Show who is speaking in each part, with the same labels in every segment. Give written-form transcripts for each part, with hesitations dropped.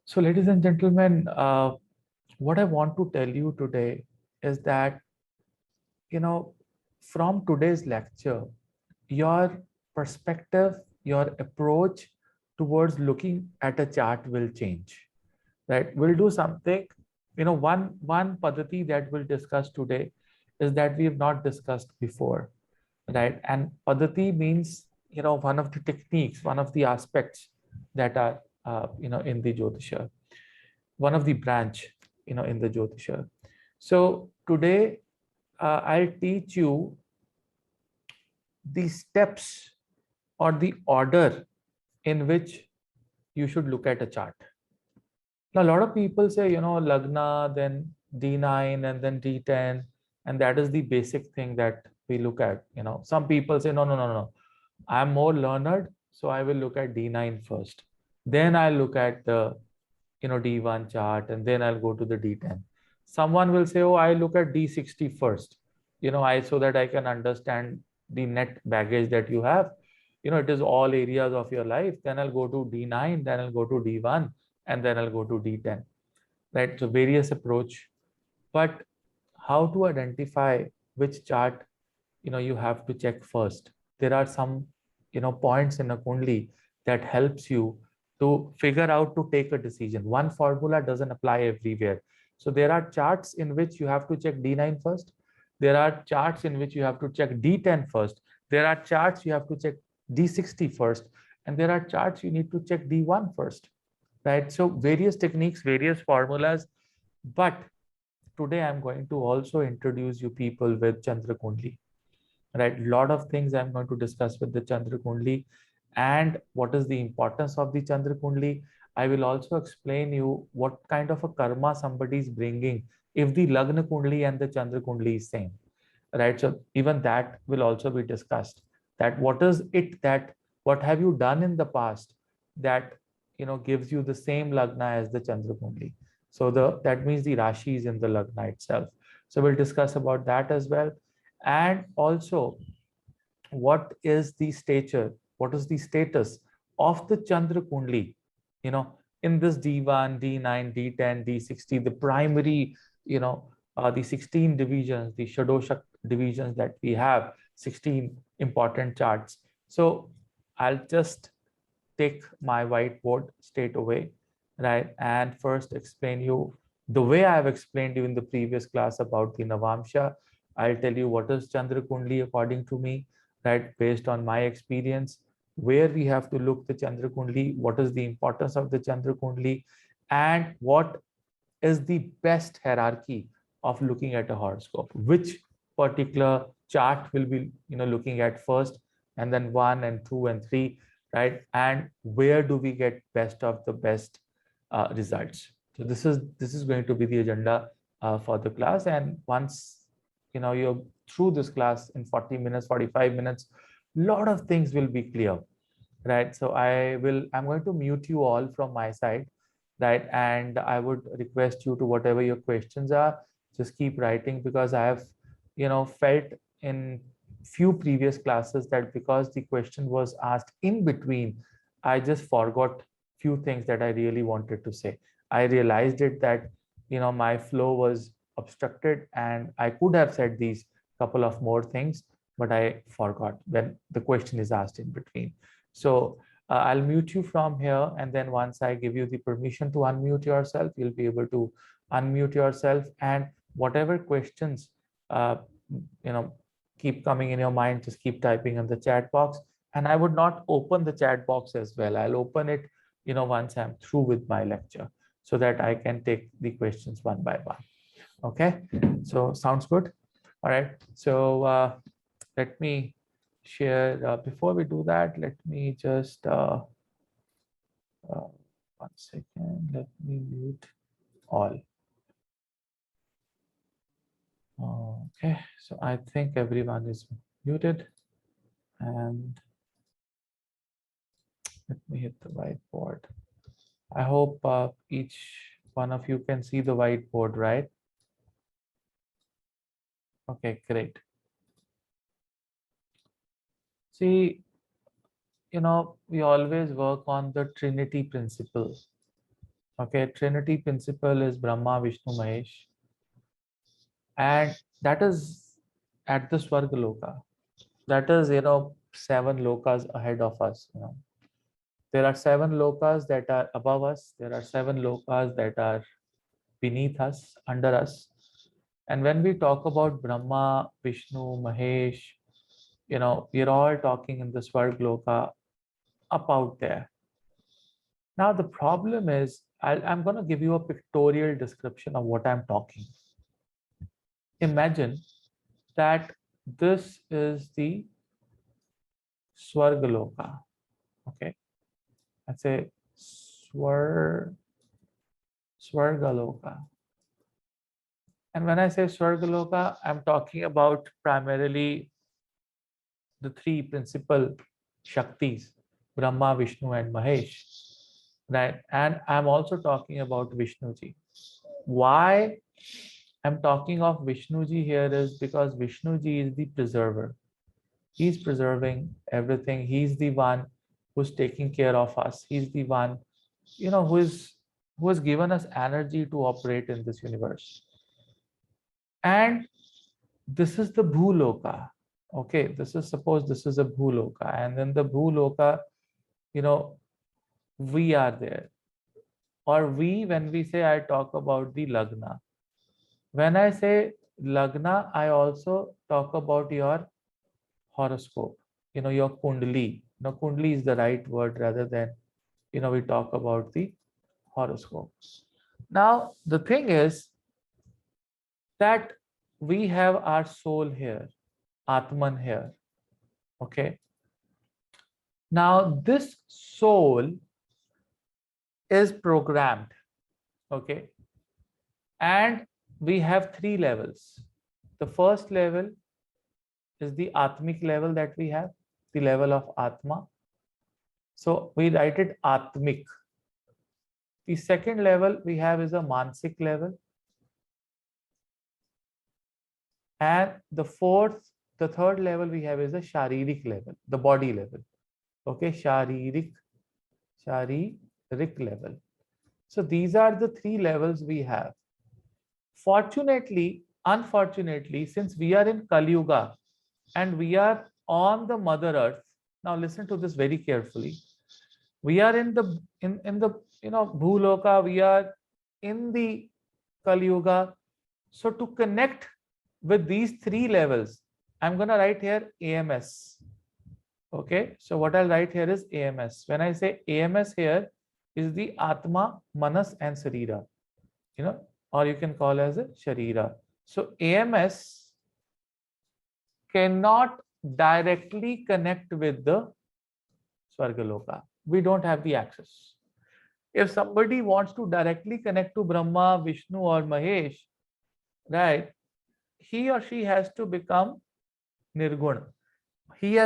Speaker 1: So, ladies and gentlemen, what I want to tell you today is that, you know, from today's lecture, your perspective, your approach towards looking at a chart will change, right? We'll do something, one padati that we'll discuss today is that we have not discussed before, right? And padati means, one of the techniques, one of the aspects that are, in the Jyotisha, one of the branch, in the Jyotisha. So today, I'll teach you the steps or the order in which you should look at a chart. Now, a lot of people say, Lagna, then D9, and then D10, and that is the basic thing that we look at. Some people say, no, no, no, no. I'm more learned, so I will look at D9 first. Then I'll look at the, D1 chart, and then I'll go to the D10. Someone will say, oh, I look at D60 first, so that I can understand the net baggage that you have. It is all areas of your life. Then I'll go to D9, then I'll go to D1, and then I'll go to D10, right? So various approach, but how to identify which chart, you have to check first. There are some, points in a kundli that helps you to figure out to take a decision. One formula doesn't apply everywhere. So there are charts in which you have to check D9 first. There are charts in which you have to check D10 first. There are charts you have to check D60 first. And there are charts you need to check D1 first, right? So various techniques, various formulas, but today I'm going to also introduce you people with Chandra Kundali, right? Lot of things I'm going to discuss with the Chandra Kundali and what is the importance of the Chandra Kundali. I will also explain you what kind of a karma somebody is bringing if the Lagna Kundali and the Chandra Kundali is same, right? So even that will also be discussed, that what is it, that what have you done in the past that, gives you the same Lagna as the Chandra Kundali. So that means the Rashi is in the Lagna itself. So we'll discuss about that as well. And also, what is the stature, what is the status of the Chandra Kundali, in this D1, D9, D10, D60, the primary, the 16 divisions, the Shadoshak divisions that we have, 16 important charts. So I'll just take my whiteboard straight away, right? And first explain you the way I have explained you in the previous class about the Navamsha. I'll tell you what is Chandra Kundali according to me, right? Based on my experience, where we have to look the Chandra Kundali, what is the importance of the Chandra Kundali, and what is the best hierarchy of looking at a horoscope. Which particular chart will be, looking at first, and then 1 and 2 and 3, right? And where do we get best of the best results? So this is going to be the agenda for the class. And once you're through this class in 40 minutes, 45 minutes, lot of things will be clear, right? So I'm going to mute you all from my side, right? And I would request you to, whatever your questions are, just keep writing, because I have, felt in few previous classes that because the question was asked in between, I just forgot few things that I really wanted to say. I realized it that, my flow was obstructed and I could have said these couple of more things, but I forgot when the question is asked in between. So I'll mute you from here, and then once I give you the permission to unmute yourself, you'll be able to unmute yourself. And whatever questions uh, you know keep coming in your mind, just keep typing in the chat box. And I would not open the chat box as well. I'll open it, once I'm through with my lecture, so that I can take the questions one by one. Okay, so sounds good. All right. So let me share. Before we do that, let me just uh, 1 second. Let me mute all. Okay, so I think everyone is muted, and let me hit the whiteboard. I hope each one of you can see the whiteboard, right? Okay, great. See, we always work on the Trinity principle. Okay, Trinity principle is Brahma, Vishnu, Mahesh, and that is at the Swarga Loka. That is, 7 lokas ahead of us. There are 7 lokas that are above us. There are 7 lokas that are beneath us, under us. And when we talk about Brahma, Vishnu, Mahesh, we're all talking in the Swarg Loka up out there. Now, the problem is, I'm going to give you a pictorial description of what I'm talking. Imagine that this is the Swargaloka. Okay, let's say Swargaloka. And when I say Swargaloka, I'm talking about primarily the 3 principal Shaktis, Brahma, Vishnu, and Mahesh. Right? And I'm also talking about Vishnuji. Why I'm talking of Vishnuji here is because Vishnuji is the preserver. He's preserving everything. He's the one who's taking care of us. He's the one, who has given us energy to operate in this universe. And this is the Bhuloka. Okay, suppose this is a Bhuloka, and then the Bhuloka, we are there. Or when we say, I talk about the Lagna. When I say Lagna, I also talk about your horoscope, your Kundali. Kundali is the right word rather than, we talk about the horoscope. Now, the thing is that we have our soul here, Atman here. Okay. Now, this soul is programmed. Okay. And we have 3 levels. The first level is the Atmic level that we have, the level of Atma. So we write it Atmic. The second level we have is a Mansik level. And the third level we have is a Sharirik level, the body level. Okay, Sharirik level. So these are the 3 levels we have. Fortunately, unfortunately, since we are in Kali Yuga and we are on the Mother Earth, now listen to this very carefully. We are in the Bhuloka, we are in the Kali Yuga. So to connect with these 3 levels, I'm going to write here AMS. Okay, so what I'll write here is AMS. When I say AMS here is the Atma, Manas, and Sarira, or you can call as a Sharira. So AMS cannot directly connect with the Swargaloka. We don't have the access. If somebody wants to directly connect to Brahma, Vishnu, or Mahesh, right, he or she has to become Nirguna. He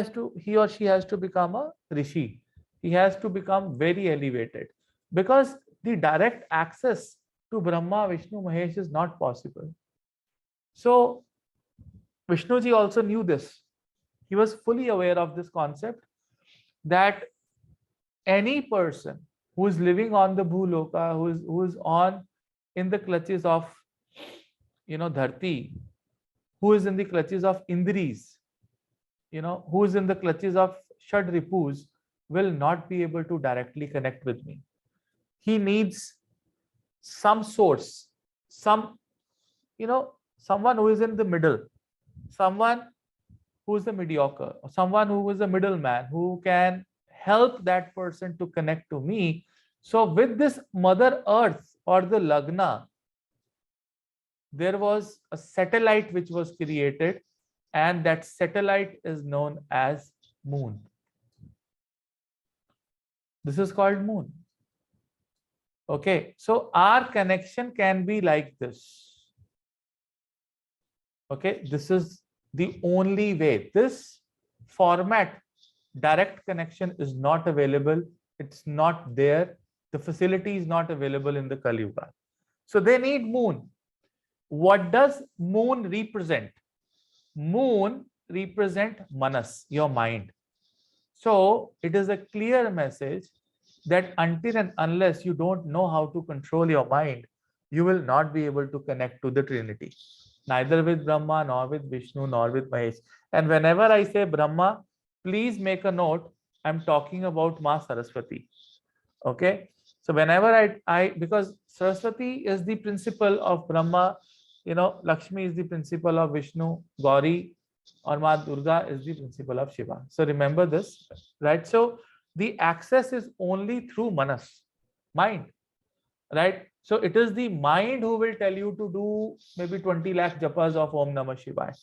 Speaker 1: or she has to become a Rishi. He has to become very elevated, because the direct access to Brahma, Vishnu, Mahesh is not possible. So Vishnuji also knew this. He was fully aware of this concept that any person who is living on the Bhuloka, who is on in the clutches of Dharti, who is in the clutches of Indris, who is in the clutches of Shad Ripus, will not be able to directly connect with me. He needs some source, someone who is in the middle, someone who is the mediocre, or someone who is a middleman, who can help that person to connect to me. So with this Mother Earth or the Lagna, there was a satellite which was created, and that satellite is known as Moon. This is called Moon. Okay, so our connection can be like this. Okay, this is the only way. This format, direct connection, is not available. It's not there. The facility is not available in the Kali Yuga. So they need Moon. What does Moon represent? Moon represent Manas, your mind. So it is a clear message that until and unless you don't know how to control your mind, you will not be able to connect to the Trinity, neither with Brahma, nor with Vishnu, nor with Mahesh. And whenever I say Brahma, please make a note, I'm talking about Ma Saraswati. Okay. So whenever I because Saraswati is the principle of Brahma, Lakshmi is the principle of Vishnu, Gauri or Ma Durga is the principle of Shiva. So remember this, right? So the access is only through Manas, mind, right? So it is the mind who will tell you to do maybe 20 lakh japas of Om Namah Shivaya.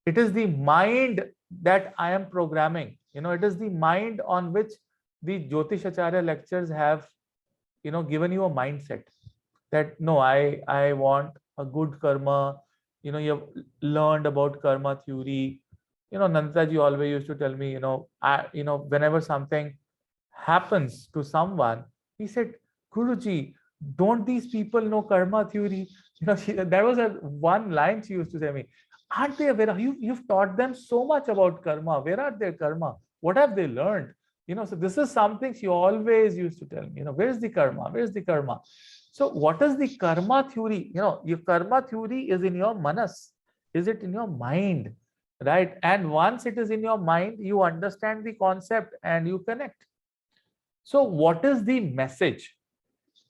Speaker 1: It is the mind that I am programming. It is the mind on which the Jyotish Acharya lectures have, given you a mindset that no, I want a good karma. You have learned about karma theory. Nanditaji always used to tell me, whenever something happens to someone, he said, Guruji, don't these people know karma theory? There was a one line she used to say to me, aren't they aware? You've taught them so much about karma. Where are their karma? What have they learned? So this is something she always used to tell me, where's the karma? Where's the karma? So what is the karma theory? Your karma theory is in your manas. Is it in your mind? Right? And once it is in your mind, you understand the concept and you connect. So what is the message?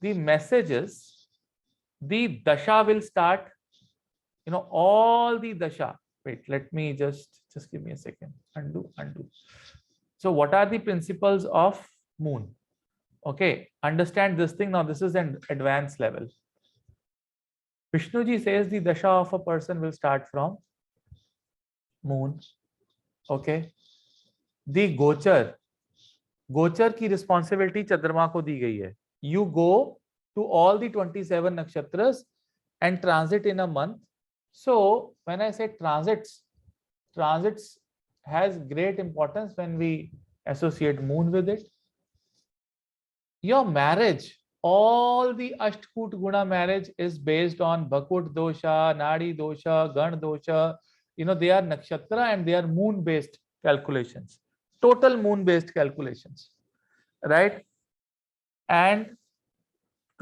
Speaker 1: The message is the dasha will start, all the dasha. Wait, let me just give me a second. Undo. So what are the principles of moon? Okay, understand this thing. Now this is an advanced level. Vishnuji says the dasha of a person will start from moon. Okay. The gochar की responsibility चंद्रमा को दी गई है. You go to all the 27 nakshatras and transit in a month. So when I say transits has great importance when we associate moon with it. Your marriage, all the Ashtkut Guna marriage is based on Bhakut dosha, Nadi dosha, Gan dosha. They are nakshatra and they are moon based calculations, total moon based calculations, right? And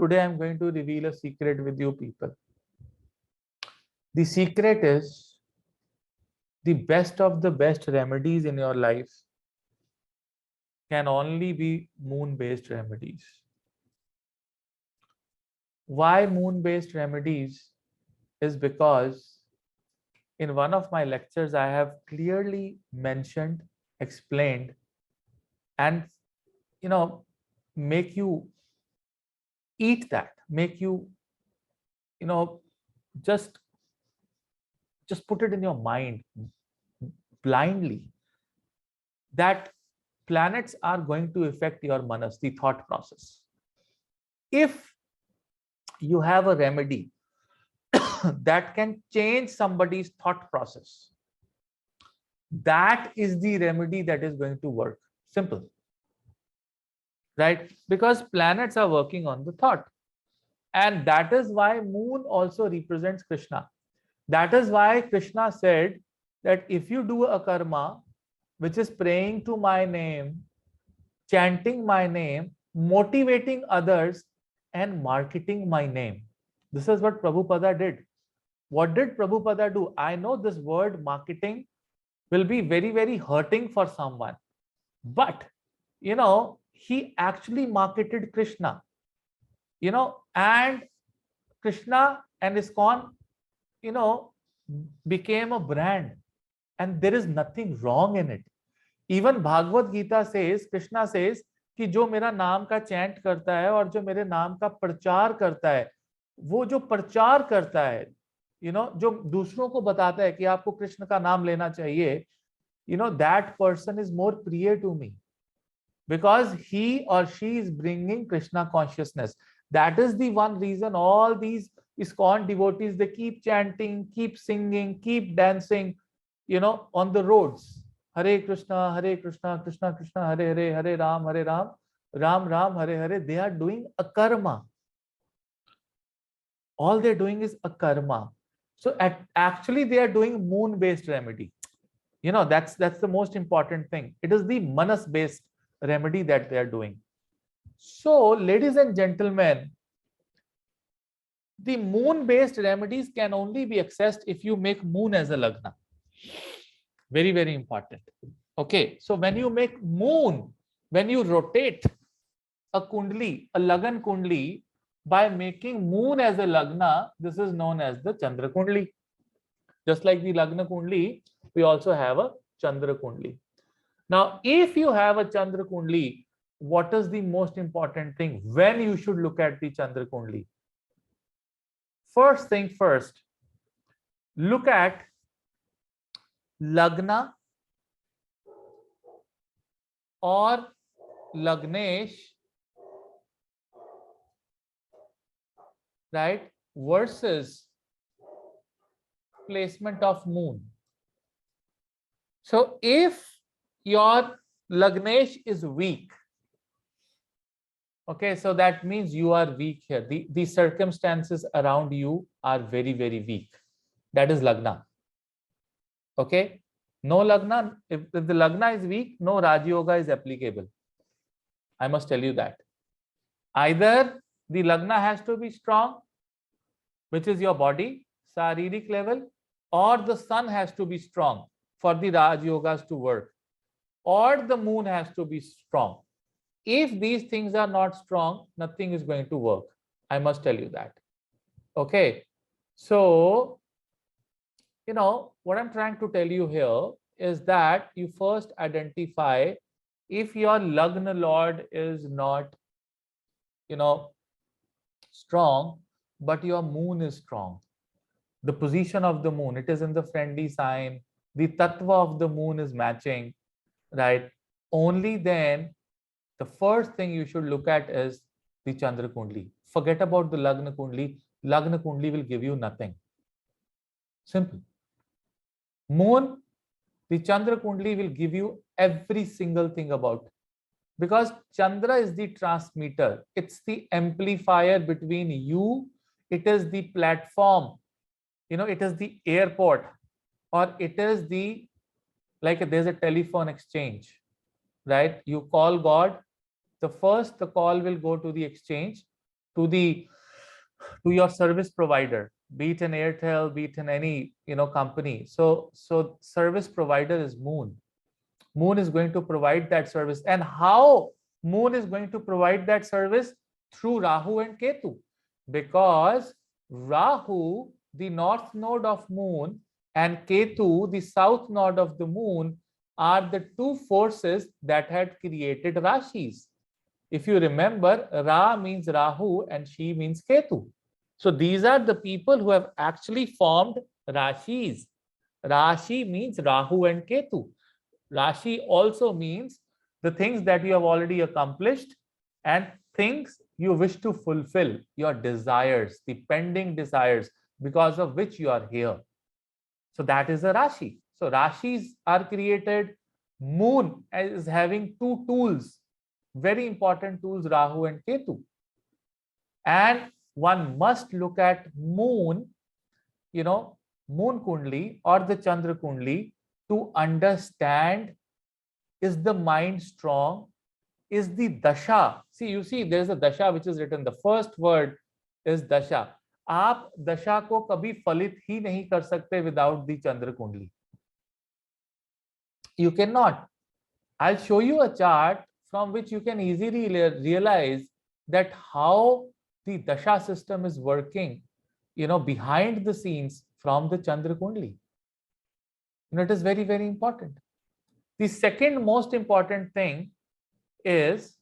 Speaker 1: today I'm going to reveal a secret with you people. The secret is the best of the best remedies in your life can only be moon based remedies. Why moon based remedies is because in one of my lectures I have clearly mentioned, explained, and make you eat that, make you just put it in your mind blindly that planets are going to affect your manas, the thought process. If you have a remedy that can change somebody's thought process, that is the remedy that is going to work. Simple, right? Because planets are working on the thought, and that is why moon also represents Krishna. That is why Krishna said that if you do a karma which is praying to my name, chanting my name, motivating others, and marketing my name. This is what Prabhupada did. What did Prabhupada do? I know this word marketing will be very, very hurting for someone. But, he actually marketed Krishna, and Krishna and ISKCON, became a brand, and there is nothing wrong in it. Even Bhagavad Gita says, Krishna says, कि जो मेरा नाम का chant करता है और जो मेरे नाम का प्रचार करता है, वो जो प्रचार करता है, जो दूसरों को बताता है कि आपको कृष्ण का नाम लेना चाहिए, that person is more priya to me because he or she is bringing Krishna consciousness. That is the one reason all these ISKCON devotees, they keep chanting, keep singing, keep dancing, on the roads. Hare Krishna, Krishna Krishna, Hare Hare, Hare Ram, Ram Ram, Hare Hare. They are doing a karma. All they're doing is a karma. So actually they are doing moon-based remedy. That's the most important thing. It is the manas-based remedy that they are doing. So, ladies and gentlemen, the moon based remedies can only be accessed if you make moon as a lagna. Very, very important. Okay, so when you make moon, when you rotate a kundli, a lagan kundli, by making moon as a lagna, this is known as the Chandra Kundali. Just like the Lagna Kundali, we also have a Chandra Kundali. Now, if you have a Chandra Kundali, what is the most important thing when you should look at the Chandra Kundali? First thing first, look at Lagna or Lagnesh, right, versus placement of moon. So if your Lagnesh is weak, okay, so that means you are weak here. The circumstances around you are very, very weak. That is Lagna. Okay, no Lagna, if the Lagna is weak, no Raj Yoga is applicable. I must tell you that. Either the Lagna has to be strong, which is your body, Saririk level, or the sun has to be strong for the Raj Yogas to work, or the moon has to be strong. If these things are not strong, nothing is going to work. I must tell you that. Okay. So, what I'm trying to tell you here is that you first identify if your Lagna Lord is not, strong, but your moon is strong. The position of the moon, it is in the friendly sign. The tattva of the moon is matching, right? Only then the first thing you should look at is the Chandra Kundali. Forget about the Lagna Kundali. Lagna Kundali will give you nothing. Simple. Moon, the Chandra Kundali will give you every single thing about. Because Chandra is the transmitter. It's the amplifier between you. It is the platform. It is the airport, or it is the, like there's a telephone exchange, right? You call God. The call will go to the exchange, to your service provider, be it an Airtel, be it in any company. So service provider is moon. Moon is going to provide that service. And how moon is going to provide that service? Through Rahu and Ketu. Because Rahu, the north node of moon, and Ketu, the south node of the moon, are the two forces that had created Rashis. If you remember, Ra means Rahu and She means Ketu. So these are the people who have actually formed Rashis. Rashi means Rahu and Ketu. Rashi also means the things that you have already accomplished and things you wish to fulfill, your desires, the pending desires because of which you are here. So that is a Rashi. So Rashis are created. Moon is having two tools, very important tools, Rahu and Ketu. And one must look at moon, moon Kundli or the Chandra Kundli to understand, is the mind strong? Is the dasha? You see, there's a dasha which is written. The first word is dasha. आप दशा को कभी फलित ही नहीं कर सकते without the Chandra Kundli. You cannot. I'll show you a chart from which you can easily realize that how the dasha system is working, behind the scenes from the Chandra Kundli. It is very, very important. The second most important thing is,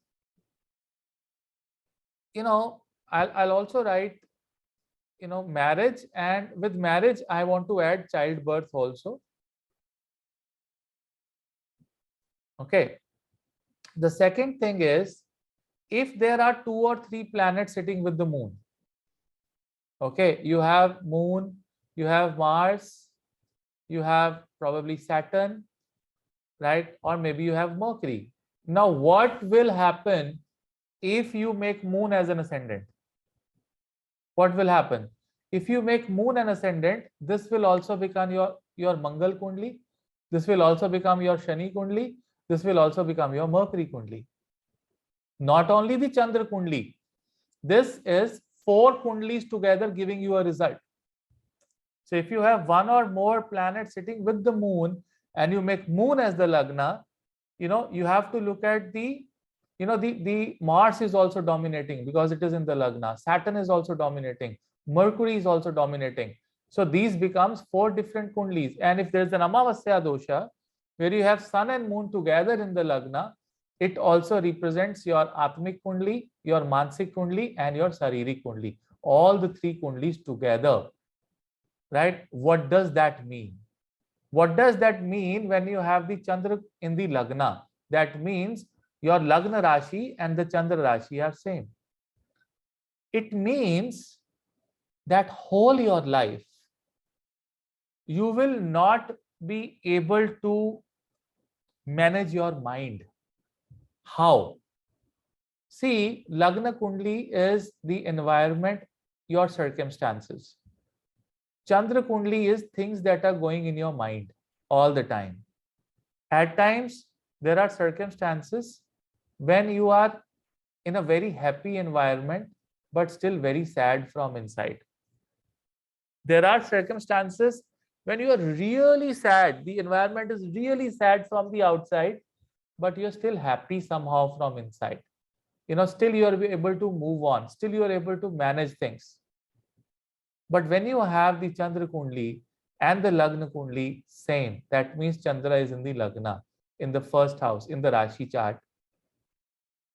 Speaker 1: I'll also write, marriage, and with marriage, I want to add childbirth also. Okay. The second thing is, if there are 2 or 3 planets sitting with the moon, okay, you have moon, you have Mars, you have probably Saturn, right? Or maybe you have Mercury. Now, what will happen if you make moon as an ascendant? What will happen? If you make moon an ascendant, this will also become your Mangal Kundli. This will also become your Shani Kundli. This will also become your Mercury Kundli. Not only the Chandra Kundali, this is 4 Kundalis together giving you a result. So if you have one or more planets sitting with the moon and you make moon as the Lagna, you have to look at the Mars is also dominating because it is in the Lagna. Saturn is also dominating. Mercury is also dominating. So these becomes 4 different Kundalis. And if there's an Amavasya dosha, where you have Sun and Moon together in the Lagna, it also represents your Atmic Kundali, your Mansik Kundali, and your Saririk Kundali. All the 3 Kundalis together. Right? What does that mean? What does that mean when you have the Chandra in the Lagna? That means your Lagna Rashi and the Chandra Rashi are same. It means that whole your life, you will not be able to manage your mind. How? See, Lagna Kundali is the environment, your circumstances. Chandra Kundali is things that are going in your mind all the time. At times, there are circumstances when you are in a very happy environment, but still very sad from inside. There are circumstances when you are really sad, the environment is really sad from the outside, but you're still happy somehow from inside. Still you are able to move on, still you are able to manage things. But when you have the Chandra Kundali and the Lagna Kundali same, that means Chandra is in the Lagna, in the first house, in the Rashi chart.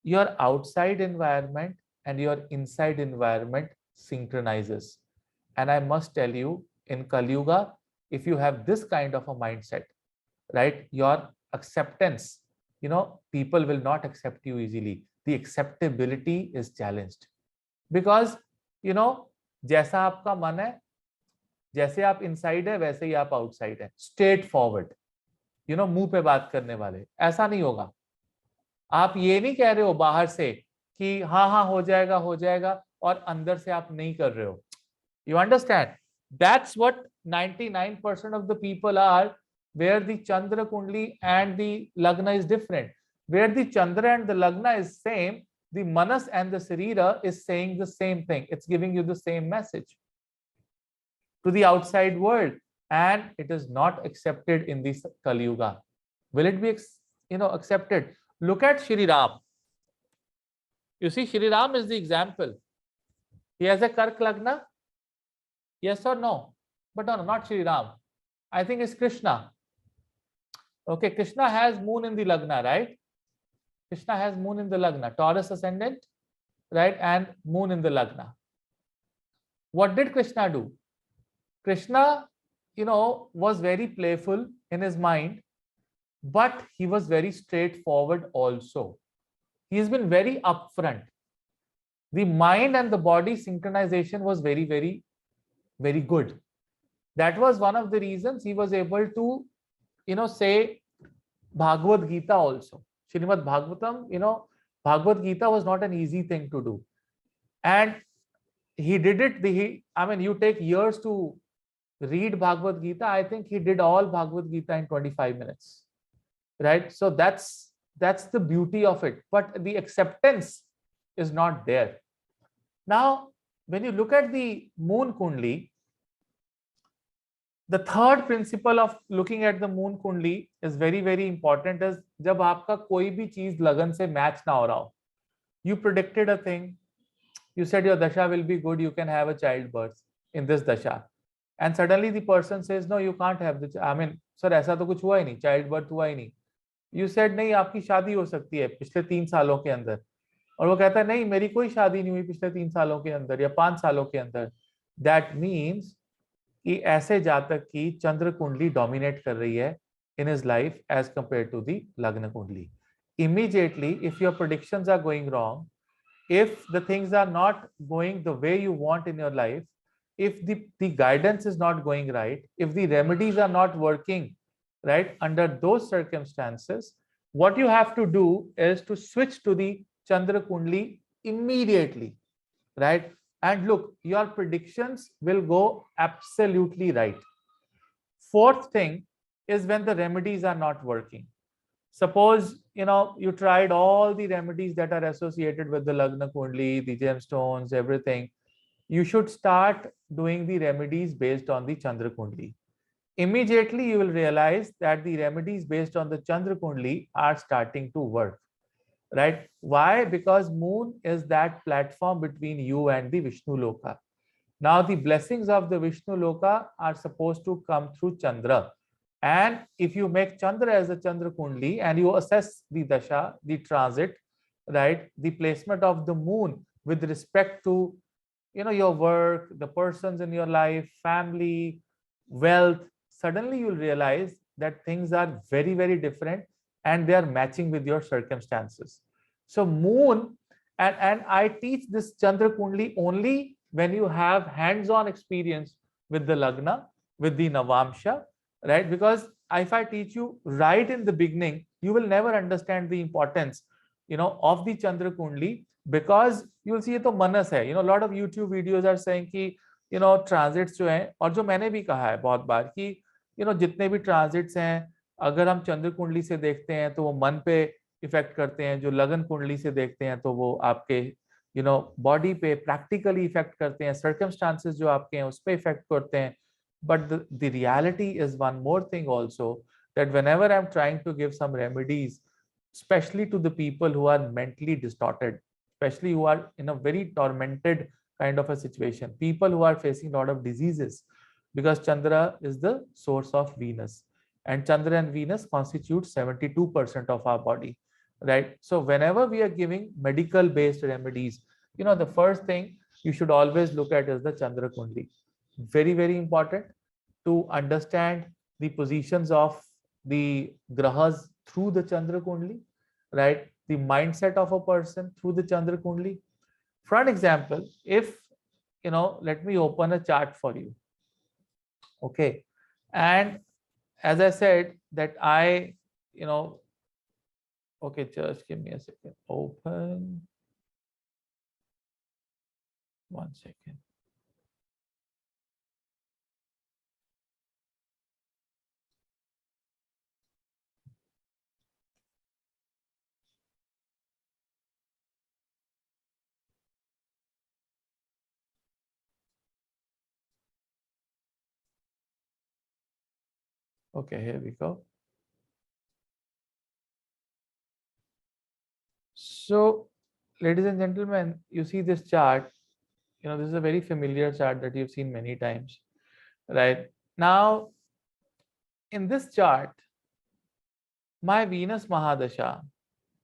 Speaker 1: Your outside environment and your inside environment synchronizes. And I must tell you, in Kali Yuga, if you have this kind of a mindset, right, your acceptance, people will not accept you easily. The acceptability is challenged. Because, जैसा आपका मन है, जैसे आप inside है वैसे ही आप outside है. स्ट्रेट फॉरवर्ड, मुंह पे बात करने वाले. ऐसा नहीं होगा. आप ये नहीं कह रहे हो बाहर से कि हाँ हाँ हो जाएगा और अंदर से आप नहीं कर रहे हो. You understand? That's what 99% of the people are, where the Chandra Kundali and the Lagna is different. Where the Chandra and the Lagna is same, the Manas and the Sarira is saying the same thing. It's giving you the same message to the outside world, and it is not accepted in this Kali Yuga. Will it be accepted? Look at Shri Ram. You see, Shri Ram is the example. He has a Kark Lagna. Yes or no? But no, not Shri Ram. I think it's Krishna. Okay, Krishna has moon in the Lagna, right? Krishna has moon in the Lagna, Taurus ascendant, right? And moon in the Lagna. What did Krishna do? Krishna, was very playful in his mind, but he was very straightforward also. He has been very upfront. The mind and the body synchronization was very, very, very good. That was one of the reasons he was able to, say Bhagavad Gita also. Srimad Bhagavatam, Bhagavad Gita was not an easy thing to do. And he did it, you take years to read Bhagavad Gita. I think he did all Bhagavad Gita in 25 minutes. Right? So that's the beauty of it. But the acceptance is not there. Now, when you look at the Moon Kundali, the third principle of looking at the Moon Kundali is very, very important. Is जब आपका कोई भी चीज लगन से match ना हो रहा हो, you predicted a thing, you said your dasha will be good, you can have a childbirth in this dasha, and suddenly the person says no, you can't have the, sir ऐसा तो कुछ हुआ ही नहीं, childbirth हुआ ही नहीं. You said नहीं आपकी शादी हो सकती है पिछले 3 सालों के अंदर, और वो कहता है नहीं मेरी कोई शादी नहीं हुई पिछले 3 सालों के अंदर या 5 सालों के अंदर. That means कि ऐसे जातक की चंद्र कुंडली डोमिनेट कर रही है in his life as compared to the Lagna Kundali. Immediately, if your predictions are going wrong, if the things are not going the way you want in your life, if the guidance is not going right, if the remedies are not working right under those circumstances, what you have to do is to switch to the Chandra Kundali immediately, right? And look, your predictions will go absolutely right. Fourth thing is when the remedies are not working. Suppose, you tried all the remedies that are associated with the Lagna Kundli, the gemstones, everything. You should start doing the remedies based on the Chandra Kundli. Immediately, you will realize that the remedies based on the Chandra Kundli are starting to work, right? Why? Because moon is that platform between you and the Vishnu Loka. Now, the blessings of the Vishnu Loka are supposed to come through Chandra. And if you make Chandra as a Chandra Kundli and you assess the Dasha, the transit, right, the placement of the moon with respect to, your work, the persons in your life, family, wealth, suddenly you'll realize that things are very, very different and they are matching with your circumstances. So moon, and I teach this Chandra Kundli only when you have hands-on experience with the Lagna, with the Navamsha, right? Because if I teach you right in the beginning, you will never understand the importance, of the Chandra Kundli, because you will see ये तो मनस है, lot of YouTube videos are saying कि, transits जो हैं, और जो मैंने भी कहा है बहुत बार कि, जितने भी transits हैं, अगर हम चंद्र कुंडली से देखते हैं तो वो मन पे इफेक्ट करते हैं, जो लगन कुंडली से देखते हैं तो वो आपके बॉडी पे प्रैक्टिकली इफेक्ट करते हैं, सर्कमस्टांसेस जो आपके हैं उस पे इफेक्ट करते हैं. But the reality is one more thing also, that whenever I'm trying to give some remedies, especially to the people who are mentally distorted, especially who are in a very tormented kind of a situation, people who are facing a lot of diseases, because Chandra is the source of Venus, and Chandra and Venus constitute 72% of our body, right? So whenever we are giving medical based remedies, the first thing you should always look at is the Chandra Kundli. Very, very important to understand the positions of the grahas through the Chandra Kundli, right? The mindset of a person through the Chandra Kundli. For an example, if, let me open a chart for you. Okay. And as I said that okay, just give me a second. Open. 1 second. Okay, here we go. So, ladies and gentlemen, you see this chart. This is a very familiar chart that you've seen many times, right? Now, in this chart, my Venus Mahadasha,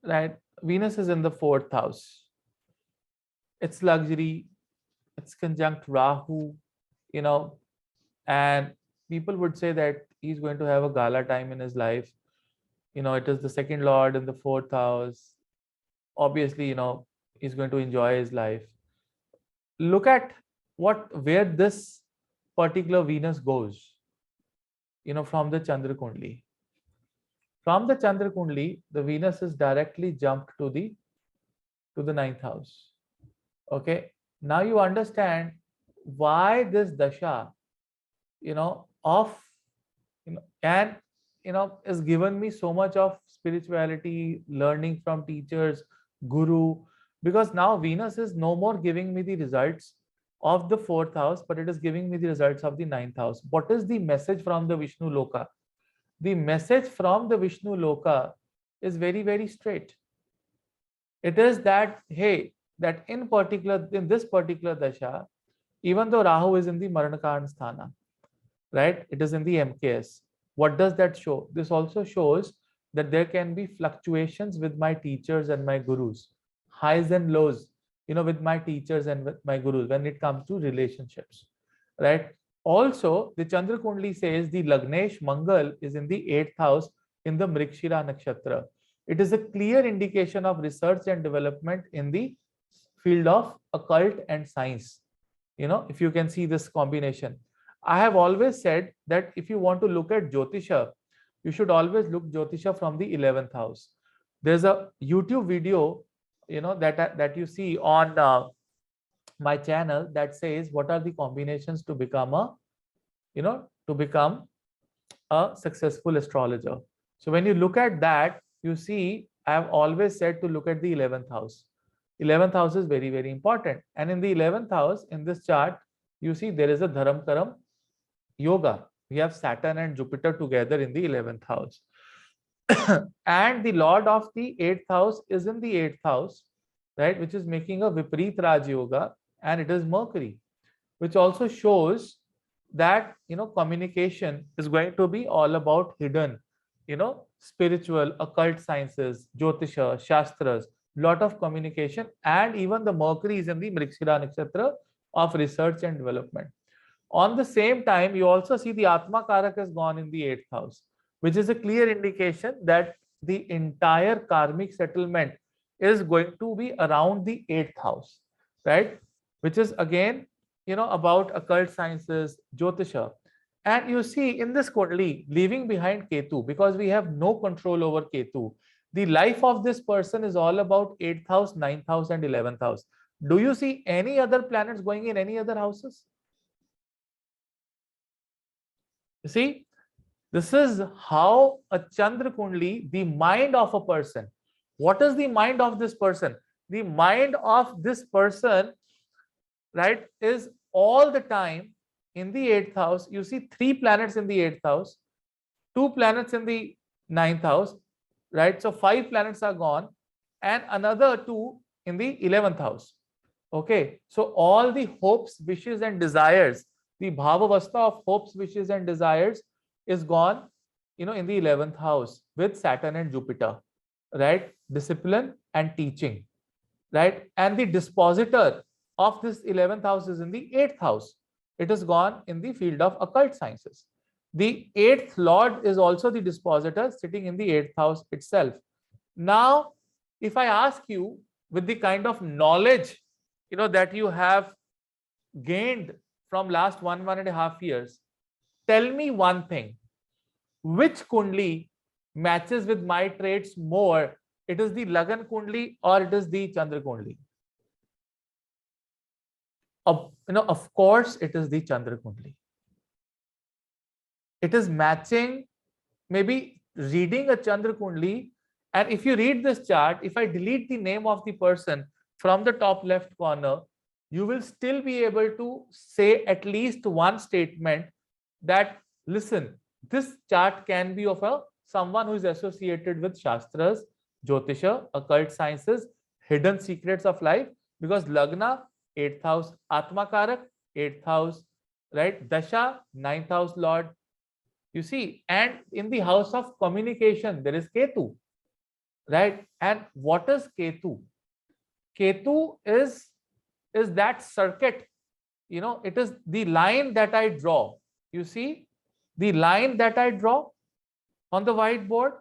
Speaker 1: right? Venus is in the 4th house. It's luxury, it's conjunct Rahu, and people would say that he's going to have a gala time in his life. It is the second lord in the 4th house. Obviously, he's going to enjoy his life. Look at where this particular Venus goes, from the Chandra Kundli. From the Chandra Kundli, the Venus is directly jumped to the 9th house. Okay. Now you understand why this dasha, of, and, has given me so much of spirituality, learning from teachers, guru, because now Venus is no more giving me the results of the 4th house, but it is giving me the results of the 9th house. What is the message from the Vishnu Loka? The message from the Vishnu Loka is very, very straight. It is that, hey, that in this particular dasha, even though Rahu is in the Maranakarn Sthana, right? It is in the MKS. What does that show? This also shows that there can be fluctuations with my teachers and my gurus, highs and lows, with my teachers and with my gurus when it comes to relationships, right? Also, the Chandra Kundli says the Lagnesh Mangal is in the 8th house in the Mrikshira Nakshatra. It is a clear indication of research and development in the field of occult and science. If you can see this combination. I have always said that if you want to look at Jyotisha, you should always look Jyotisha from the 11th house. There's a YouTube video, that you see on my channel that says what are the combinations to become a successful astrologer. So when you look at that, you see, I have always said to look at the 11th house. 11th house is very, very important. And in the 11th house, in this chart, you see there is a Dharam Karam yoga. We have Saturn and Jupiter together in the 11th house. And the Lord of the 8th house is in the 8th house, right, which is making a Viparit Raj Yoga, and it is Mercury, which also shows that communication is going to be all about hidden, spiritual, occult sciences, Jyotisha, shastras, lot of communication, and even the Mercury is in the Mrigashira Nakshatra of research and development. On the same time, you also see the Atma Karak has gone in the 8th house, which is a clear indication that the entire karmic settlement is going to be around the 8th house, right? Which is again, about occult sciences, Jyotisha. And you see in this Kundali, leaving behind Ketu, because we have no control over Ketu, the life of this person is all about 8th house, 9th house, and 11th house. Do you see any other planets going in any other houses? You see, this is how a Chandra Kundali, the mind of a person. What is the mind of this person? The mind of this person, right, is all the time in the 8th house. You see 3 planets in the 8th house, 2 planets in the 9th house, right? So 5 planets are gone, and another 2 in the 11th house. Okay, so all the hopes, wishes, and desires, the bhavavastha of hopes, wishes, and desires is gone, in the 11th house with Saturn and Jupiter, right? Discipline and teaching, right? And the dispositor of this 11th house is in the 8th house. It is gone in the field of occult sciences. The 8th lord is also the dispositor sitting in the 8th house itself. Now, if I ask you, with the kind of knowledge that you have gained from last 1.5 years, tell me one thing: which Kundli matches with my traits more? It is the Lagna Kundli or it is the Chandra Kundli? Of course, it is the Chandra Kundli. It is matching. Maybe reading a Chandra Kundli, and if you read this chart, if I delete the name of the person from the top left corner, you will still be able to say at least one statement that, listen, this chart can be of someone who is associated with shastras, Jyotisha, occult sciences, hidden secrets of life, because Lagna, 8th house, Atma Karak, 8th house, right? Dasha, 9th house Lord. You see, and in the house of communication, there is Ketu, right? And what is Ketu? Ketu is that circuit, it is the line that I draw. You see, the line that I draw on the whiteboard,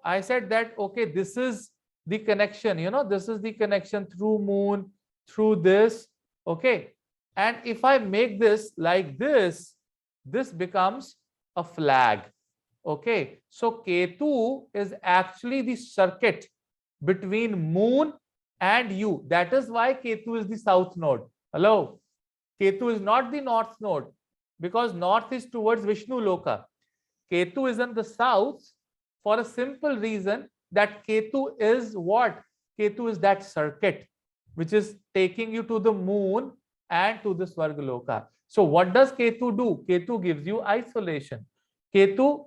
Speaker 1: I said that, okay, this is the connection, this is the connection through moon, through this, okay. And if I make this like this becomes a flag, okay. So Ketu is actually the circuit between moon and you. That is why Ketu is the south node. Hello, Ketu is not the north node, because north is towards Vishnu Loka. Ketu is in the south for a simple reason that Ketu is what? Ketu is that circuit which is taking you to the moon and to the Swarga Loka. So what does Ketu do? Ketu gives you isolation. Ketu,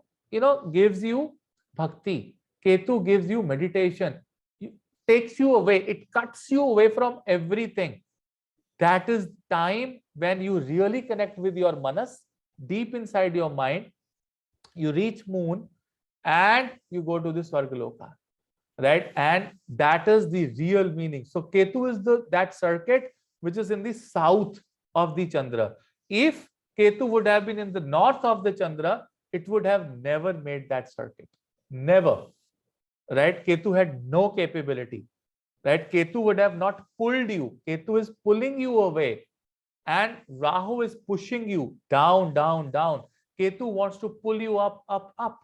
Speaker 1: gives you bhakti. Ketu gives you meditation. It takes you away. It cuts you away from everything. That is time when you really connect with your manas, deep inside your mind. You reach moon and you go to the Swargaloka, right? And that is the real meaning. So Ketu is that circuit which is in the south of the Chandra. If Ketu would have been in the north of the Chandra, it would have never made that circuit. Never, right? Ketu had no capability, right? Ketu would have not pulled you. Ketu is pulling you away, and Rahu is pushing you down, down, down. Ketu wants to pull you up, up, up.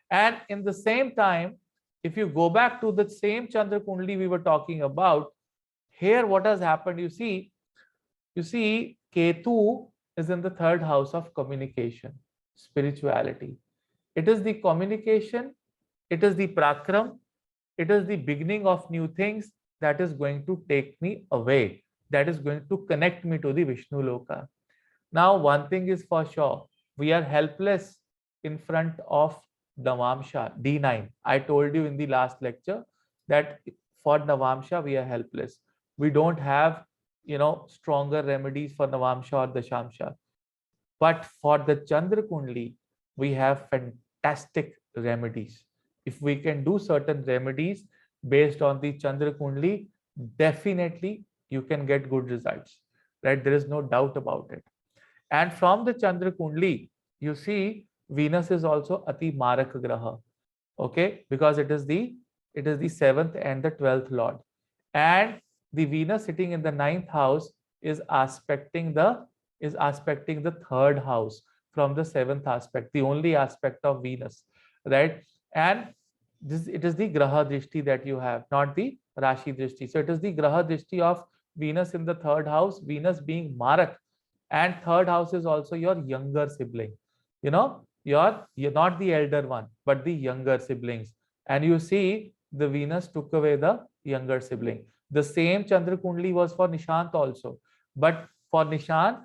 Speaker 1: And in the same time, if you go back to the same Chandra Kundali we were talking about, here what has happened, you see Ketu is in the 3rd house of communication, spirituality. It is the communication it is the prakram, it is the beginning of new things that is going to take me away, that is going to connect me to the Vishnu Loka. Now, one thing is for sure, we are helpless in front of Navamsha, D9. I told you in the last lecture that for Navamsha, we are helpless. We don't have, stronger remedies for Navamsha or the Shamsha. But for the Chandra Kundali, we have fantastic remedies. If we can do certain remedies based on the Chandra Kundali, definitely you can get good results. Right? There is no doubt about it. And from the Chandra Kundali, you see Venus is also Ati Marak Graha. Okay, because it is the seventh and the 12th lord. And the Venus sitting in the ninth house is aspecting the third house from the seventh aspect, the only aspect of Venus, right? And this, it is the Graha Drishti that you have, not the Rashi Drishti. So it is the Graha Drishti of Venus in the third house, Venus being Marak, and third house is also your younger sibling. You're not the elder one, but the younger siblings. And you see the Venus took away the younger sibling. The same Chandra Kundali was for Nishant also, but for Nishant,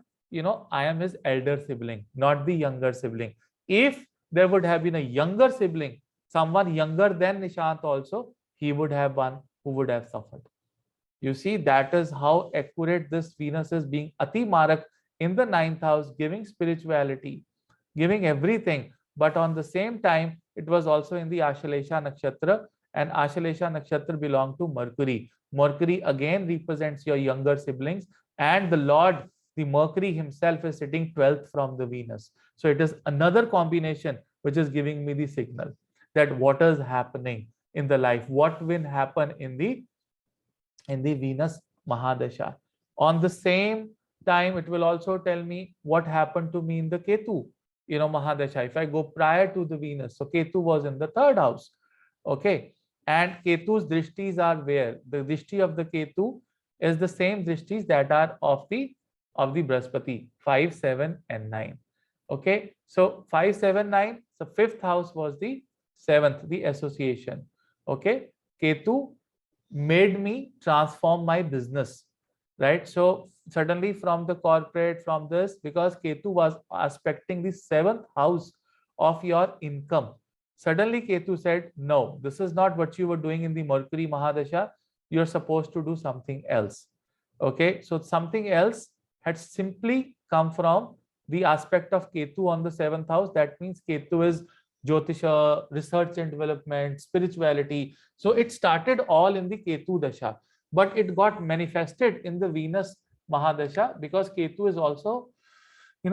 Speaker 1: I am his elder sibling, not the younger sibling. If there would have been a younger sibling, someone younger than Nishant also, he would have one who would have suffered. You see, that is how accurate this Venus is, being Ati Marak in the ninth house, giving spirituality, giving everything. But on the same time, it was also in the Ashalesha Nakshatra, and Ashalesha Nakshatra belonged to Mercury. Mercury again represents your younger siblings, and the Lord, the Mercury himself, is sitting 12th from the Venus. So it is another combination which is giving me the signal that what is happening in the life, what will happen in the Venus Mahadasha. On the same time, it will also tell me what happened to me in the Ketu, Mahadasha. If I go prior to the Venus, so Ketu was in the third house. Okay. And Ketu's drishtis are where? The drishti of the Ketu is the same drishtis that are of the Brahaspati, 5, 7, and 9. Okay. So 5, 7, 9. So fifth house was the seventh, the association. Okay. Ketu made me transform my business, right? So suddenly from the corporate, from this, because Ketu was aspecting the seventh house of your income, suddenly Ketu said, no, this is not what you were doing in the Mercury Mahadasha. You're supposed to do something else. Okay, so something else had simply come from the aspect of Ketu on the seventh house. That means Ketu is Jyotisha, research and development, spirituality. So it started all in the Ketu Dasha, but it got manifested in the Venus Mahadasha because Ketu is also,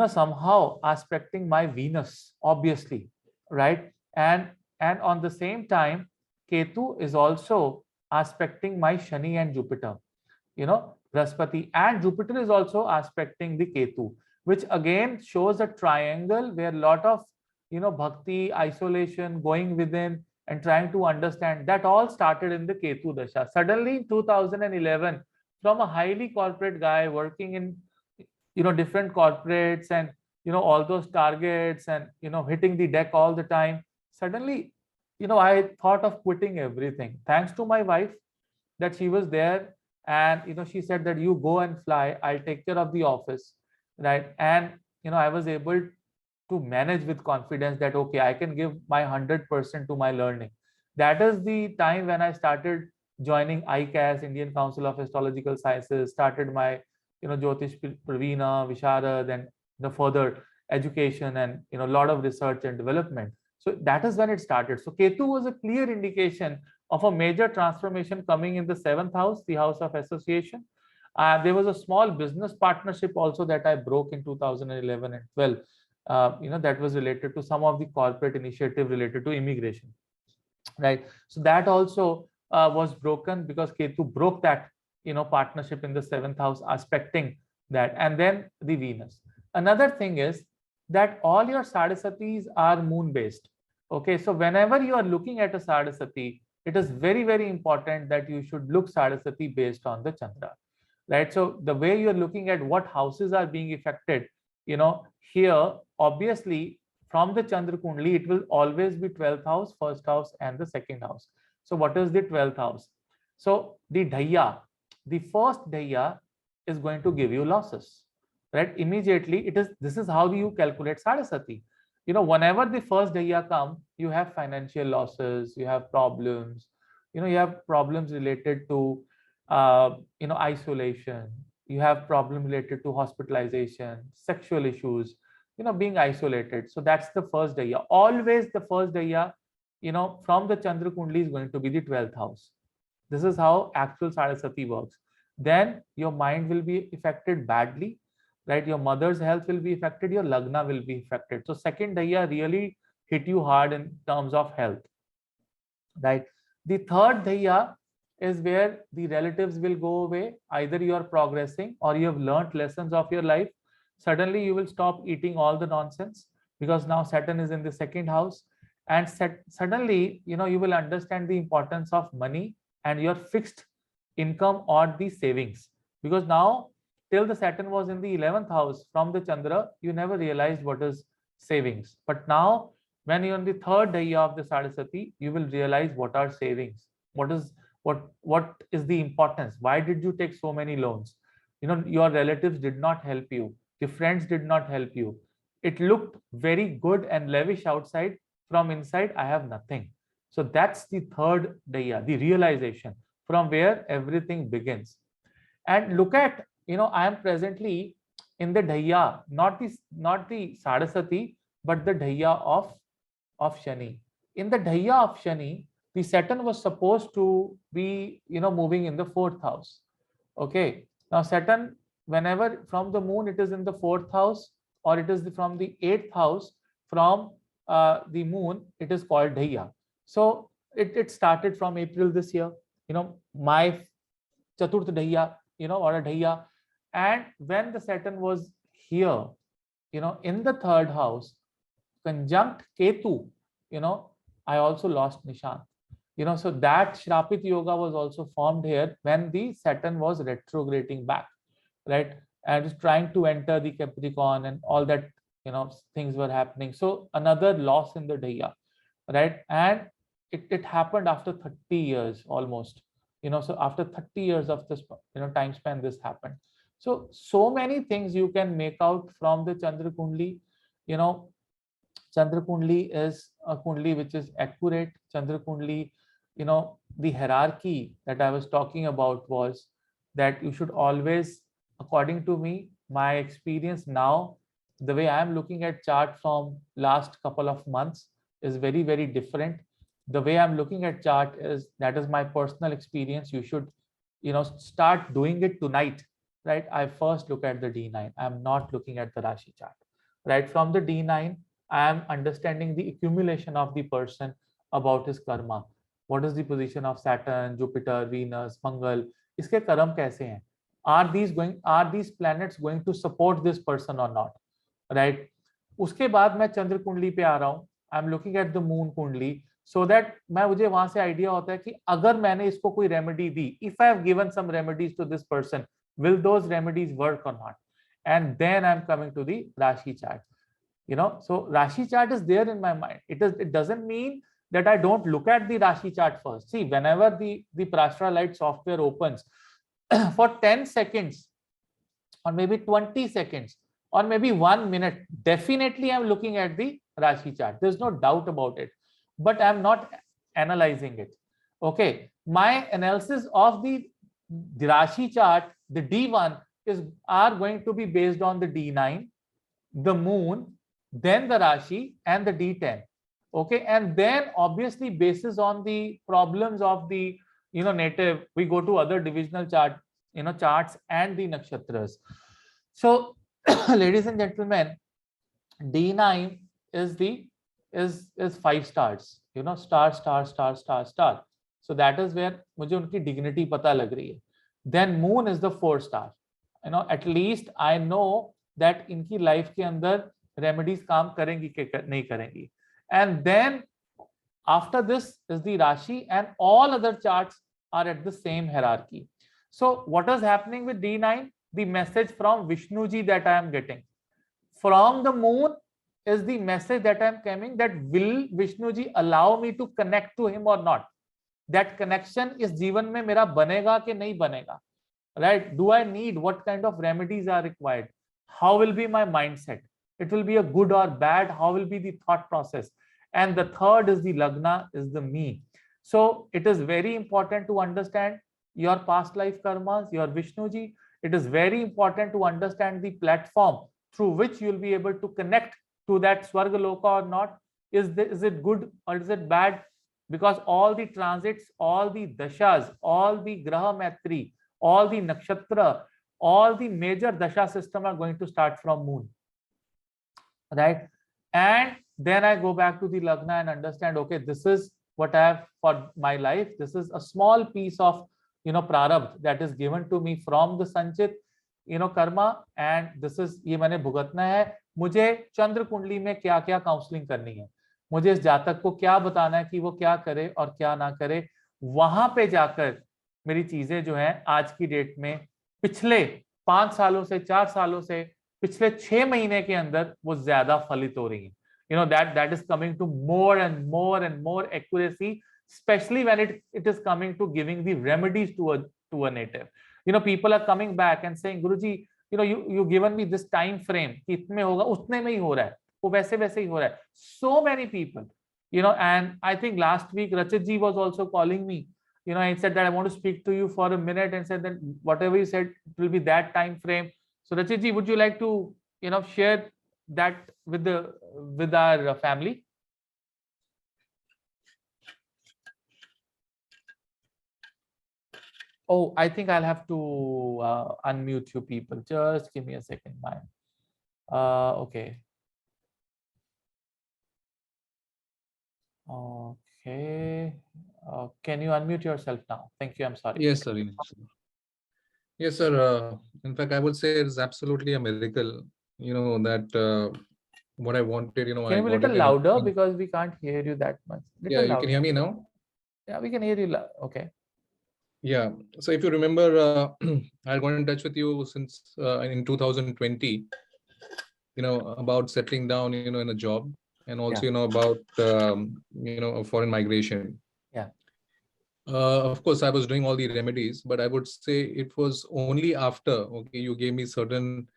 Speaker 1: somehow aspecting my Venus, obviously, right? And on the same time, Ketu is also aspecting my Shani and Jupiter, Brahaspati, and Jupiter is also aspecting the Ketu, which again shows a triangle where a lot of bhakti, isolation, going within and trying to understand, that all started in the Ketu Dasha. Suddenly in 2011, from a highly corporate guy working in different corporates and all those targets and hitting the deck all the time, suddenly I thought of quitting everything. Thanks to my wife, that she was there, and she said that you go and fly, I'll take care of the office, right? And I was able to manage with confidence that okay, I can give my 100% to my learning. That is the time when I started joining ICAS, Indian Council of Astrological Sciences, started my Jyotish Pravina, Visharad, and the further education and a lot of research and development. So that is when it started. So Ketu was a clear indication of a major transformation coming in the seventh house, the house of association. There was a small business partnership also that I broke in 2011 and 12. That was related to some of the corporate initiative related to immigration, right? So that also was broken because Ketu broke that partnership in the seventh house, aspecting that. And then the Venus. Another thing is that all your Sadhasatis are moon based. Okay, so whenever you are looking at a Sadhasati, it is very, very important that you should look Sadhasati based on the Chandra, right? So the way you're looking at what houses are being affected, here, obviously, from the Chandra Kundali, it will always be 12th house, first house, and the second house. So what is the 12th house? So the Dhaya, the first Dhaya is going to give you losses, right? Immediately, this is how you calculate Saraswati. Whenever the first Dhaya come, you have financial losses, you have problems, you have problems related to isolation, you have problem related to hospitalization, sexual issues, being isolated. So that's the first Daya. Always the first Daya, from the Chandra Kundali is going to be the 12th house. This is how actual Saraswati works. Then your mind will be affected badly, right? Your mother's health will be affected, your Lagna will be affected. So second Daya really hit you hard in terms of health, right? The third Daya is where the relatives will go away. Either you are progressing or you have learned lessons of your life. Suddenly you will stop eating all the nonsense because now Saturn is in the second house. And suddenly, you will understand the importance of money and your fixed income or the savings. Because now, till the Saturn was in the 11th house from the Chandra, you never realized what is savings. But now, when you're in the third Daya of the Saraswati, you will realize what are savings. What is the importance? Why did you take so many loans? Your relatives did not help you. The friends did not help you. It looked very good and lavish outside. From inside, I have nothing. So that's the third Daya, the realization from where everything begins. And look at, I am presently in the Daya, not the Saraswati, but the Daya of Shani. In the Daya of Shani, the Saturn was supposed to be, moving in the fourth house. Okay. Now Saturn, whenever from the moon, it is in the fourth house, or it is from the eighth house from the moon, it is called Daya. So it started from April this year, my Chaturth Daya, or a Daya. And when the Saturn was here, in the third house, conjunct Ketu, I also lost Nishant. So that Shrapit Yoga was also formed here when the Saturn was retrograding back, right? And was trying to enter the Capricorn and all that, things were happening. So another loss in the Daya, right? And it happened after 30 years almost, so after 30 years of this, time span, this happened. So many things you can make out from the Chandra Kundali. Chandra Kundali is a Kundali which is accurate. Chandra Kundali, the hierarchy that I was talking about was that you should always, according to me, my experience now, the way I am looking at chart from last couple of months is very, very different. The way I'm looking at chart that is my personal experience. You should, start doing it tonight, right? I first look at the D9. I'm not looking at the Rashi chart, right? From the D9, I am understanding the accumulation of the person about his karma. What is the position of Saturn, Jupiter, Venus, Mangal? Iske karma kaise hain? Are these planets going to support this person or not? Right? उसके बाद मैं चंद्र कुंडली पे आ रहा हूँ. I am looking at the moon कुंडली so that मुझे वहां से आइडिया होता है कि अगर मैंने इसको कोई रेमेडी दी, if I have given some remedies to this person, will those remedies work or not? And then I'm coming to the Rashi chart. So Rashi chart is there in my mind. It doesn't mean that I don't look at the Rashi chart first. See, whenever the Prashra Light software opens for 10 seconds or maybe 20 seconds or maybe 1 minute, definitely I'm looking at the Rashi chart. There's no doubt about it, but I'm not analyzing it. Okay, my analysis of the Rashi chart, the D1 are going to be based on the D9, the moon, then the Rashi and the D10. Okay, and then obviously basis on the problems of the native, we go to other divisional charts and the nakshatras. So ladies and gentlemen, D9 is 5 stars, star, star, star, star, star. So that is where मुझे उनकी dignity पता लग रही है. Then moon is the 4 star. At least I know that इनकी life के अंदर remedies काम करेंगी कि नहीं करेंगी. And then after this is the Rashi, and all other charts are at the same hierarchy. So what is happening with D9? The message from Vishnuji that I am getting. From the moon, is the message that I'm coming, that will Vishnu ji allow me to connect to him or not? That connection is जीवन में मेरा बनेगा कि नहीं बनेगा, right? Do I need, what kind of remedies are required? How will be my mindset? It will be a good or bad? How will be the thought process? And the third is the Lagna, is the me. So it is very important to understand your past life karmas, your Vishnuji. It is very important to understand the platform through which you will be able to connect to that Swarga Loka or not. Is it good or is it bad? Because all the transits, all the dashas, all the Graha Matri, all the nakshatra, all the major dasha system are going to start from moon, right? And then I go back to the Lagna and understand, okay, this is what I have for my life. This is a small piece of, prarabdh that is given to me from the sanchit, karma, and this is, ये मैंने भुगतना है. मुझे चंद्र कुंडली में क्या क्या counselling करनी है, मुझे इस जातक को क्या बताना है कि वो क्या करे और क्या ना करे. वहां पे जाकर मेरी चीजें जो हैं आज की डेट में पिछले 5 सालों से, 4 सालों से, पिछले 6 महीने के अंदर वो ज्यादा फलित हो रही है. That is coming to more and more and more accuracy, especially when it is coming to giving the remedies to a native. People are coming back and saying, Guruji, you given me this time frame कि इतने होगा, उतने में ही हो रहा है, वो वैसे वैसे ही हो रहा है. So many people, and I think last week Rachit ji was also calling me. I said that I want to speak to you for a minute, and said that whatever you said, it will be that time frame. So Rachit ji, would you like to, share that with our family? Oh, I think I'll have to unmute you people. Just give me a second, man. Okay. Okay. Can you unmute yourself now? Thank you. I'm sorry.
Speaker 2: Yes, sir. Yes, sir. In fact, I would say it's absolutely a miracle, that what I wanted,
Speaker 1: Can you
Speaker 2: I
Speaker 1: be a
Speaker 2: got
Speaker 1: little
Speaker 2: it.
Speaker 1: louder, because we can't hear you that much?
Speaker 2: Yeah, you can hear me now?
Speaker 1: Yeah, we can hear you. Okay.
Speaker 2: Yeah. So if you remember, I got in touch with you since in 2020, about settling down, in a job, and also, about, foreign migration.
Speaker 1: Yeah.
Speaker 2: Of course, I was doing all the remedies, but I would say it was only after, okay, you gave me certain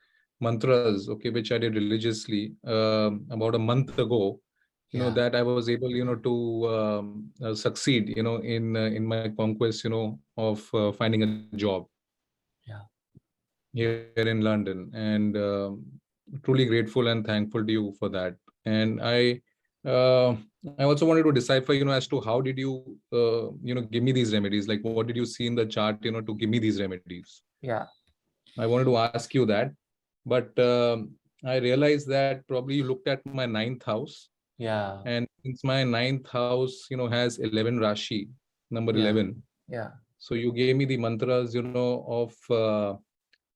Speaker 2: mantras, okay, which I did religiously about a month ago, that I was able, to succeed, in my conquest, of finding a job.
Speaker 1: Yeah.
Speaker 2: Here in London, and truly grateful and thankful to you for that. And I also wanted to decipher, as to how did you, give me these remedies? Like, what did you see in the chart, to give me these remedies?
Speaker 1: Yeah.
Speaker 2: I wanted to ask you that, but I realized that probably you looked at my 9th house.
Speaker 1: Yeah.
Speaker 2: And since my 9th house, has 11 Rashi, number 11.
Speaker 1: Yeah.
Speaker 2: So you gave me the mantras, of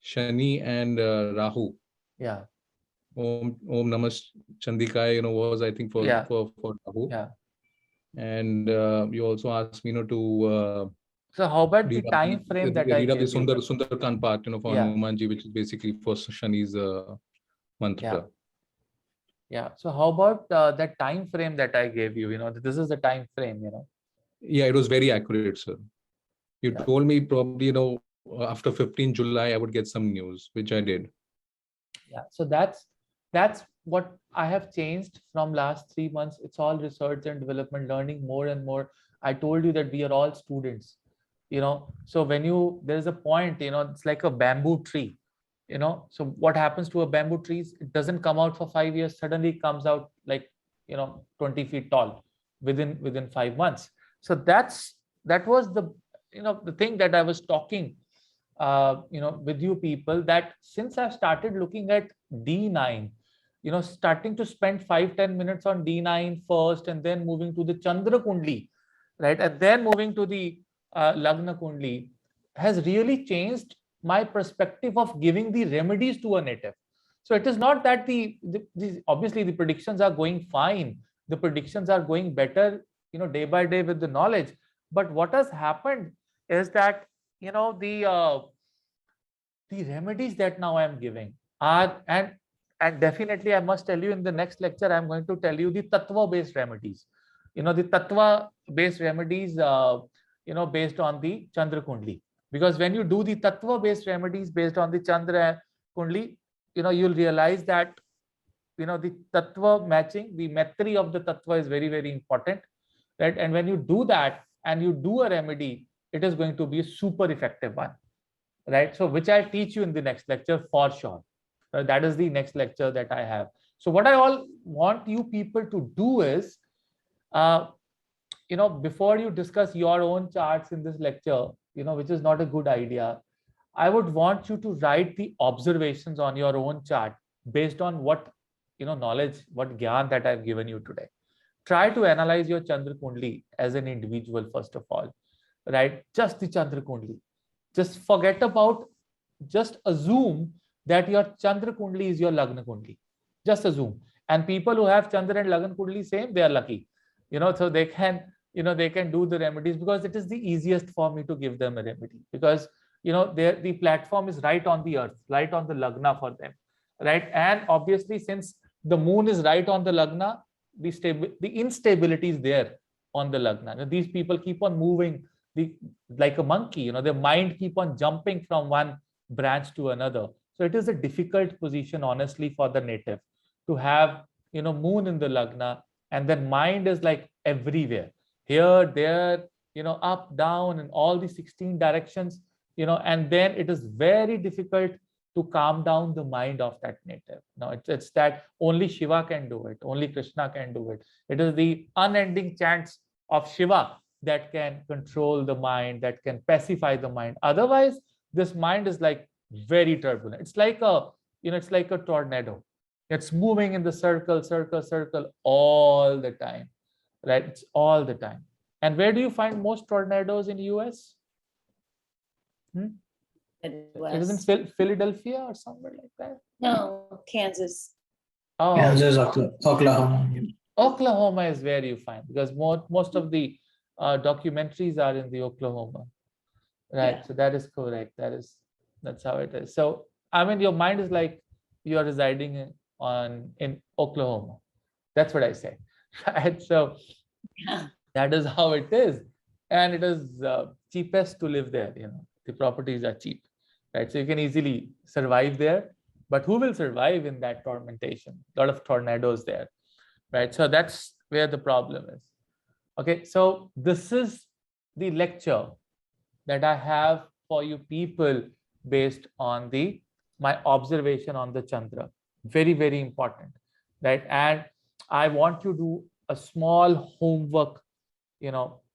Speaker 2: Shani and Rahu.
Speaker 1: Yeah.
Speaker 2: Om Namah Chandikaya, was, I think, for Rahu.
Speaker 1: Yeah.
Speaker 2: And you also asked me, to
Speaker 1: so how about the time frame that I
Speaker 2: read up the
Speaker 1: gave you?
Speaker 2: Sundarkan part, for Hanumanji, which is basically for Shani's mantra.
Speaker 1: Yeah. So how about that time frame that I gave you? This is the time frame.
Speaker 2: Yeah, it was very accurate, sir. You told me probably, after 15 July, I would get some news, which I did.
Speaker 1: Yeah. So that's what I have changed from last 3 months. It's all research and development, learning more and more. I told you that we are all students, so when there's a point, it's like a bamboo tree, so what happens to a bamboo tree? It doesn't come out for 5 years, suddenly it comes out like, 20 feet tall within 5 months. So that was the, the thing that I was talking, with you people, that since I've started looking at D9, starting to spend 5-10 minutes on D9 first, and then moving to the Chandra Kundali, right, and then moving to the Lagna Kundali, has really changed my perspective of giving the remedies to a native. So it is not that obviously the predictions are going fine, the predictions are going better, day by day with the knowledge. But what has happened is that, the remedies that now I am giving are, and And definitely, I must tell you in the next lecture, I'm going to tell you the tattva based remedies. The tattva based remedies, based on the Chandra Kundli. Because when you do the tattva based remedies based on the Chandra Kundli, you'll realize that the tattva matching, the metri of the tattva is very, very important, right? And when you do that and you do a remedy, it is going to be a super effective one, right? So which I'll teach you in the next lecture for sure. That is the next lecture that I have. So what I all want you people to do is, before you discuss your own charts in this lecture, which is not a good idea, I would want you to write the observations on your own chart based on what knowledge, what gyan that I've given you today. Try to analyze your Chandra Kundli as an individual first of all, right? Just the Chandra Kundli. Just forget about, just assume that your Chandra Kundli is your Lagna Kundli. Just assume. And people who have Chandra and Lagna Kundli same, they are lucky. So they can, they can do the remedies, because it is the easiest for me to give them a remedy, because the platform is right on the earth, right on the Lagna for them, right? And obviously, since the moon is right on the Lagna, the instability is there on the Lagna. These people keep on moving like a monkey, their mind keep on jumping from one branch to another. So it is a difficult position, honestly, for the native to have, moon in the Lagna, and then mind is like everywhere, here, there, up, down, in all the 16 directions, and then it is very difficult to calm down the mind of that native. No, it's that only Shiva can do it, only Krishna can do it. It is the unending chants of Shiva that can control the mind, that can pacify the mind. Otherwise, this mind is like very turbulent. It's like a tornado. It's moving in the circle, circle, circle all the time, right? It's all the time. And where do you find most tornadoes in US? It is in Philadelphia or somewhere like that.
Speaker 3: No, Kansas.
Speaker 1: Oh,
Speaker 4: Kansas, Oklahoma.
Speaker 1: Oklahoma is where you find, because most of the documentaries are in the Oklahoma, right?
Speaker 3: Yeah.
Speaker 1: So that is correct. That's how it is. So I mean, your mind is like you are residing in Oklahoma. That's what I say, right? So
Speaker 3: Yeah.
Speaker 1: that is how it is, and it is cheapest to live there. The properties are cheap, right? So you can easily survive there. But who will survive in that tormentation? A lot of tornadoes there, right? So that's where the problem is. Okay, so this is the lecture that I have for you people based on my observation on the Chandra. Very, very important, right? And I want you to do a small homework,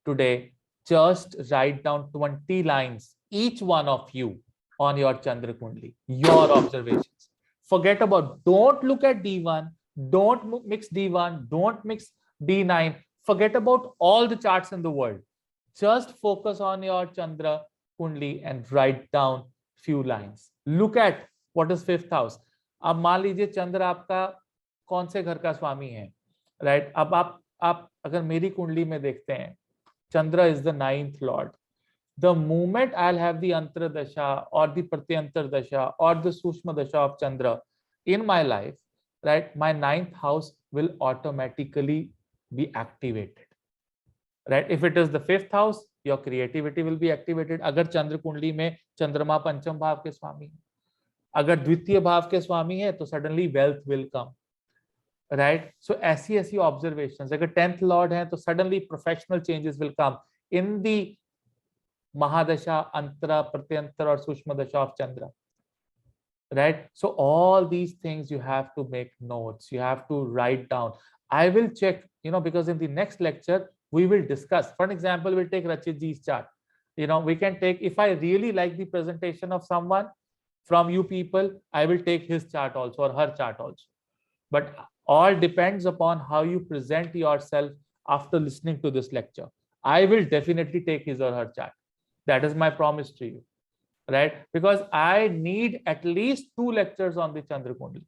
Speaker 1: today. Just write down 20 lines, each one of you, on your Chandra Kundli, your observations. Forget about, don't look at D1, don't mix D1, don't mix D9. Forget about all the charts in the world. Just focus on your Chandra Kundli and write down few lines. Look at what is fifth house. अब मान लीजिए चंद्र आपका कौन से घर का स्वामी है, right? अब आप अगर मेरी कुंडली में देखते हैं, Chandra is the 9th lord. The moment I'll have the Antara Dasha or the Pratyantara Dasha or the Sushma Dasha of Chandra in my life, right, my 9th house will automatically be activated, right? If it is the 5th house, your creativity will be activated. अगर चंद्र कुंडली में चंद्रमा पंचम भाव के स्वामी है, अगर द्वितीय भाव के स्वामी है, तो suddenly wealth will come, right? So ऐसी observations. अगर 10th lord है, तो suddenly professional changes will come in the Mahadasha, Antara, Pratyantara or Sushma Dasha of Chandra, right? So all these things you have to make notes, you have to write down. I will check, because in the next lecture we will discuss. For an example, we'll take Rachit ji's chart. We can take, if I really like the presentation of someone from you people, I will take his chart also or her chart also. But all depends upon how you present yourself after listening to this lecture. I will definitely take his or her chart. That is my promise to you, right? Because I need at least 2 lectures on the Chandra Kundali.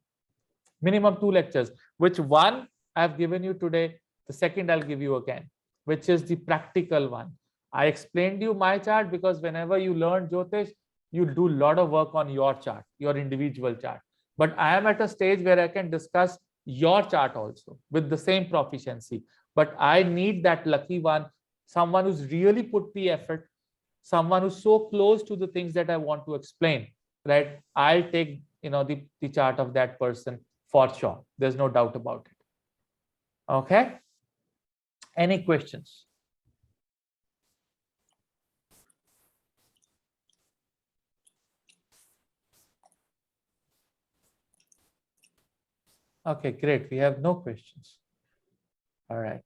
Speaker 1: Minimum 2 lectures, which one I've given you today, the second I'll give you again, which is the practical one. I explained you my chart because whenever you learn Jyotish, you do a lot of work on your chart, your individual chart. but I am at a stage where I can discuss your chart also with the same proficiency. But I need that lucky one, someone who's really put the effort, someone who's so close to the things that I want to explain, right? I'll take, the chart of that person for sure. There's no doubt about it. Okay. Any questions? Okay, great. We have no questions. All right.